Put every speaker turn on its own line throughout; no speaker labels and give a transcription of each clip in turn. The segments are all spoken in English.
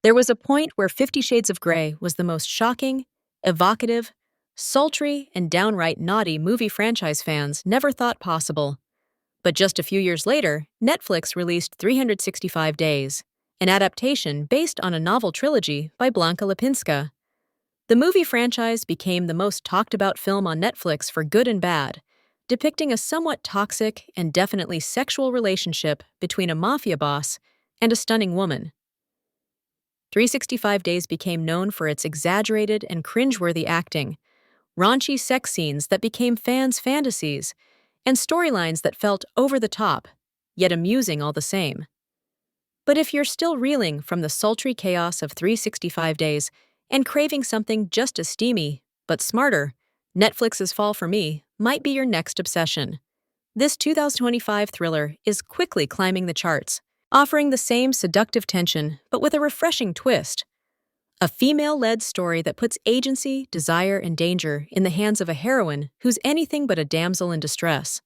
There was a point where 50 Shades of Grey was the most shocking, evocative, sultry, and downright naughty movie franchise fans never thought possible. But just a few years later, Netflix released 365 Days, an adaptation based on a novel trilogy by Blanka Lipinska. The movie franchise became the most talked-about film on Netflix for good and bad, depicting a somewhat toxic and definitely sexual relationship between a mafia boss and a stunning woman. 365 Days became known for its exaggerated and cringeworthy acting, raunchy sex scenes that became fans' fantasies, and storylines that felt over the top, yet amusing all the same. But if you're still reeling from the sultry chaos of 365 Days and craving something just as steamy, but smarter, Netflix's Fall for Me might be your next obsession. This 2025 thriller is quickly climbing the charts, offering the same seductive tension but with a refreshing twist. A female-led story that puts agency, desire, and danger in the hands of a heroine who's anything but a damsel in distress.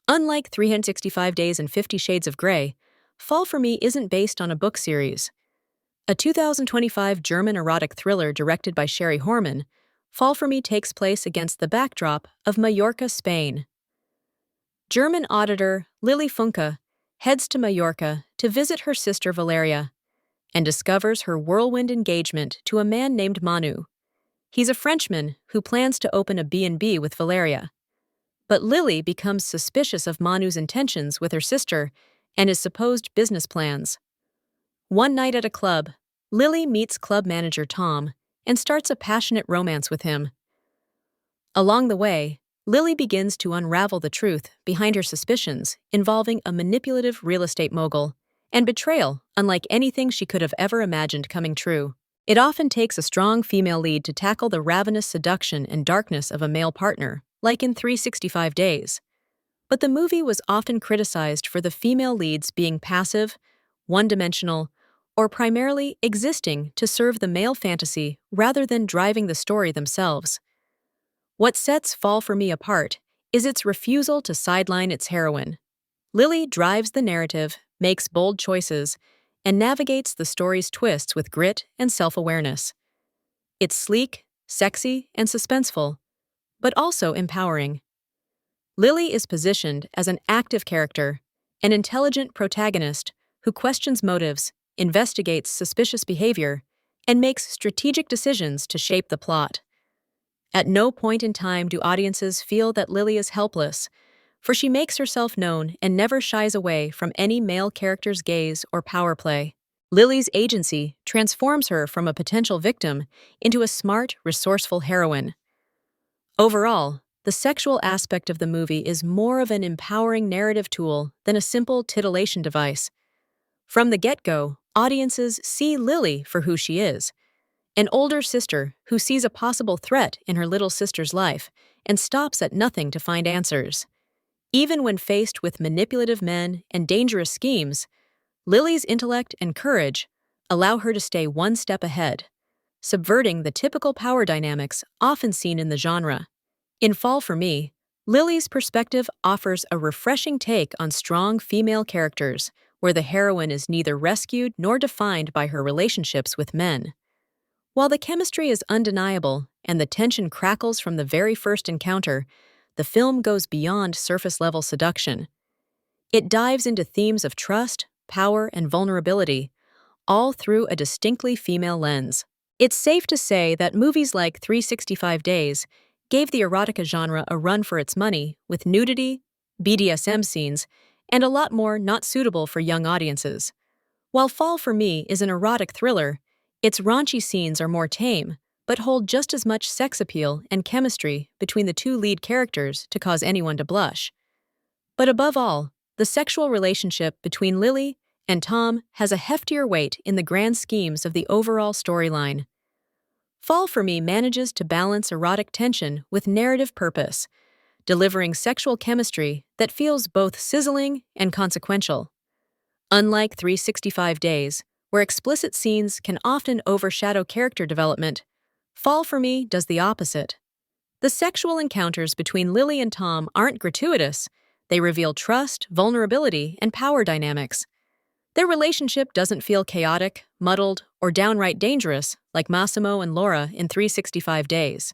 Unlike 365 Days and 50 Shades of Grey, Fall for Me isn't based on a book series. A 2025 German erotic thriller directed by Sherry Horman, Fall for Me takes place against the backdrop of Mallorca, Spain. German auditor Lily Funke heads to Mallorca to visit her sister Valeria and discovers her whirlwind engagement to a man named Manu. He's a Frenchman who plans to open a B&B with Valeria. But Lily becomes suspicious of Manu's intentions with her sister and his supposed business plans. One night at a club, Lily meets club manager Tom and starts a passionate romance with him. Along the way, Lily begins to unravel the truth behind her suspicions involving a manipulative real estate mogul and betrayal unlike anything she could have ever imagined coming true. It often takes a strong female lead to tackle the ravenous seduction and darkness of a male partner, like in 365 Days. But the movie was often criticized for the female leads being passive, one-dimensional, or primarily existing to serve the male fantasy rather than driving the story themselves. What sets Fall for Me apart is its refusal to sideline its heroine. Lily drives the narrative, makes bold choices, and navigates the story's twists with grit and self-awareness. It's sleek, sexy, and suspenseful, but also empowering. Lily is positioned as an active character, an intelligent protagonist who questions motives, investigates suspicious behavior, and makes strategic decisions to shape the plot. At no point in time do audiences feel that Lily is helpless, for she makes herself known and never shies away from any male character's gaze or power play. Lily's agency transforms her from a potential victim into a smart, resourceful heroine. Overall, the sexual aspect of the movie is more of an empowering narrative tool than a simple titillation device. From the get-go, audiences see Lily for who she is, an older sister who sees a possible threat in her little sister's life and stops at nothing to find answers. Even when faced with manipulative men and dangerous schemes, Lily's intellect and courage allow her to stay one step ahead, subverting the typical power dynamics often seen in the genre. In Fall for Me, Lily's perspective offers a refreshing take on strong female characters, where the heroine is neither rescued nor defined by her relationships with men. While the chemistry is undeniable and the tension crackles from the very first encounter, the film goes beyond surface-level seduction. It dives into themes of trust, power, and vulnerability, all through a distinctly female lens. It's safe to say that movies like 365 Days gave the erotica genre a run for its money with nudity, BDSM scenes, and a lot more not suitable for young audiences. While Fall for Me is an erotic thriller, its raunchy scenes are more tame, but hold just as much sex appeal and chemistry between the two lead characters to cause anyone to blush. But above all, the sexual relationship between Lily and Tom has a heftier weight in the grand schemes of the overall storyline. Fall for Me manages to balance erotic tension with narrative purpose, delivering sexual chemistry that feels both sizzling and consequential. Unlike 365 Days, where explicit scenes can often overshadow character development, Fall for Me does the opposite. The sexual encounters between Lily and Tom aren't gratuitous. They reveal trust, vulnerability, and power dynamics. Their relationship doesn't feel chaotic, muddled, or downright dangerous like Massimo and Laura in 365 Days.